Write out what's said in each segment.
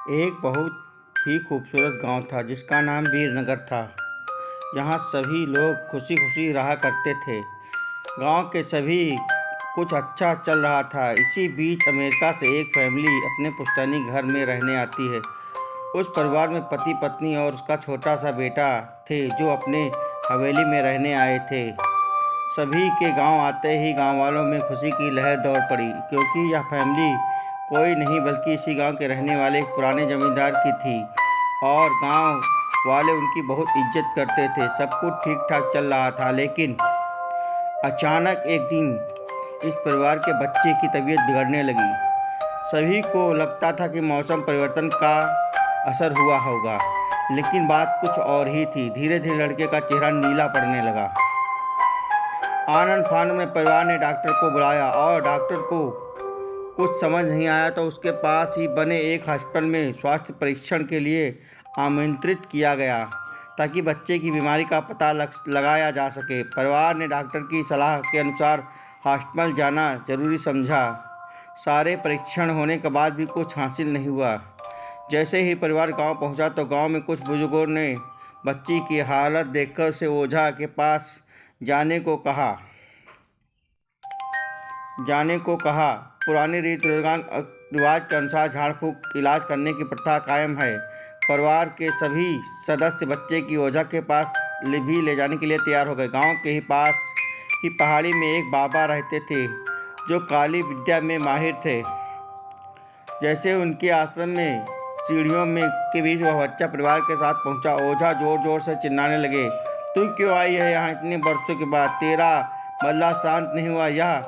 एक बहुत ही खूबसूरत गांव था जिसका नाम वीरनगर था। यहाँ सभी लोग खुशी खुशी रहा करते थे। गांव के सभी कुछ अच्छा चल रहा था। इसी बीच अमेरिका से एक फैमिली अपने पुश्तैनी घर में रहने आती है। उस परिवार में पति पत्नी और उसका छोटा सा बेटा थे जो अपने हवेली में रहने आए थे। सभी के गांव आते ही गांव वालों में खुशी की लहर दौड़ पड़ी, क्योंकि यह फैमिली कोई नहीं बल्कि इसी गांव के रहने वाले एक पुराने जमींदार की थी और गांव वाले उनकी बहुत इज्जत करते थे। सब कुछ ठीक ठाक चल रहा था, लेकिन अचानक एक दिन इस परिवार के बच्चे की तबीयत बिगड़ने लगी। सभी को लगता था कि मौसम परिवर्तन का असर हुआ होगा, लेकिन बात कुछ और ही थी। धीरे धीरे लड़के का चेहरा नीला पड़ने लगा। आनन फानन में परिवार ने डॉक्टर को बुलाया और डॉक्टर को कुछ समझ नहीं आया तो उसके पास ही बने एक हॉस्पिटल में स्वास्थ्य परीक्षण के लिए आमंत्रित किया गया, ताकि बच्चे की बीमारी का पता लगाया जा सके। परिवार ने डॉक्टर की सलाह के अनुसार हॉस्पिटल जाना जरूरी समझा। सारे परीक्षण होने के बाद भी कुछ हासिल नहीं हुआ। जैसे ही परिवार गांव पहुंचा तो गांव में कुछ बुजुर्गों ने बच्ची की हालत देखकर उसे ओझा के पास जाने को कहा। पुराने रीति रिवाज के अनुसार झाड़ फूंक इलाज करने की प्रथा कायम है। परिवार के सभी सदस्य बच्चे की ओझा के पास भी ले जाने के लिए तैयार हो गए। गांव के ही पास ही पहाड़ी में एक बाबा रहते थे जो काली विद्या में माहिर थे। जैसे उनके आश्रम में सीढ़ियों में के बीच वह बच्चा परिवार के साथ पहुंचा, ओझा जोर जोर से चिल्लाने लगे, तू क्यों आई है यहाँ इतने वर्षों के बाद? तेरा बल्ला शांत नहीं हुआ? यह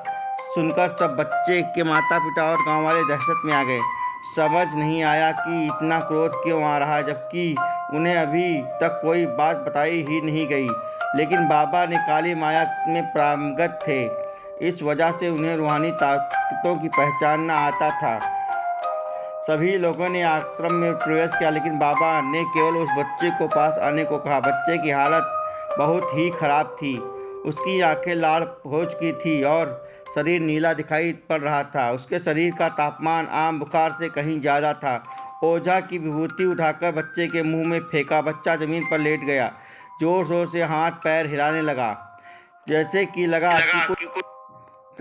सुनकर सब बच्चे के माता पिता और गांव वाले दहशत में आ गए। समझ नहीं आया कि इतना क्रोध क्यों आ रहा है, जबकि उन्हें अभी तक कोई बात बताई ही नहीं गई। लेकिन बाबा ने काली माया में पारंगत थे, इस वजह से उन्हें रूहानी ताकतों की पहचानना आता था। सभी लोगों ने आश्रम में प्रवेश किया, लेकिन बाबा ने केवल उस बच्चे को पास आने को कहा। बच्चे की हालत बहुत ही खराब थी। उसकी आंखें लाल हो चुकी थी और शरीर नीला दिखाई पड़ रहा था। उसके शरीर का तापमान आम बुखार से कहीं ज़्यादा था। ओझा की विभूति उठाकर बच्चे के मुंह में फेंका। बच्चा जमीन पर लेट गया, जोर जोर से हाथ पैर हिलाने लगा, जैसे कि लगा कि कुछ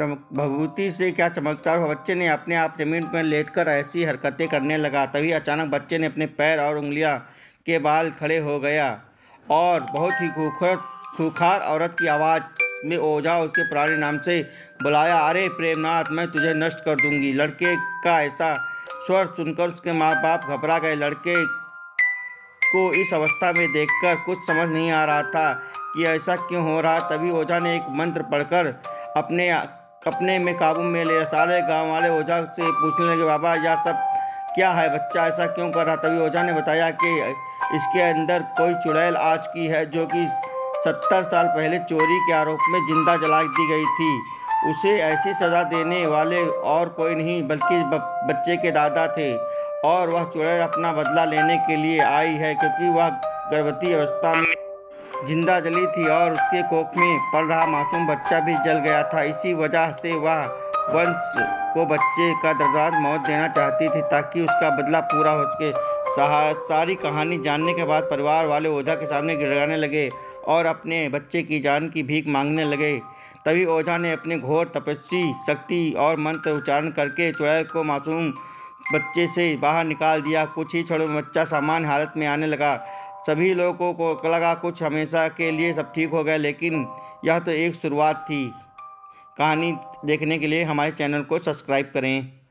विभूति से क्या चमत्कार हो। बच्चे ने अपने आप जमीन पर लेटकर ऐसी हरकतें करने लगा। तभी अचानक बच्चे ने अपने पैर और उंगलियां के बाल खड़े हो गया और बहुत ही खूंखार औरत की आवाज़ में ओझा उसके पुराने नाम से बुलाया, अरे प्रेमनाथ, मैं तुझे नष्ट कर दूंगी। लड़के का ऐसा स्वर सुनकर उसके माँ बाप घबरा गए। लड़के को इस अवस्था में देखकर कुछ समझ नहीं आ रहा था कि ऐसा क्यों हो रहा। तभी ओझा ने एक मंत्र पढ़कर अपने में काबू में ले। सारे गांव वाले ओझा से पूछने लगे, बाबा यह सब क्या है? बच्चा ऐसा क्यों कर रहा? तभी ओझा ने बताया कि इसके अंदर कोई चुड़ैल आ चुकी है, जो कि 70 साल पहले चोरी के आरोप में जिंदा जला दी गई थी। उसे ऐसी सज़ा देने वाले और कोई नहीं बल्कि बच्चे के दादा थे, और वह चुड़ैल अपना बदला लेने के लिए आई है, क्योंकि वह गर्भवती अवस्था में जिंदा जली थी और उसके कोख में पल रहा मासूम बच्चा भी जल गया था। इसी वजह से वह वंश को बच्चे का दर्दनाक मौत देना चाहती थी, ताकि उसका बदला पूरा हो सके। सारी कहानी जानने के बाद परिवार वाले ओझा के सामने गिड़गिड़ाने लगे और अपने बच्चे की जान की भीख मांगने लगे। तभी ओझा ने अपने घोर तपस्वी शक्ति और मंत्र उच्चारण करके चुड़ैल को मासूम बच्चे से बाहर निकाल दिया। कुछ ही क्षणों में बच्चा सामान्य हालत में आने लगा। सभी लोगों को लगा कुछ हमेशा के लिए सब ठीक हो गया, लेकिन यह तो एक शुरुआत थी। कहानी देखने के लिए हमारे चैनल को सब्सक्राइब करें।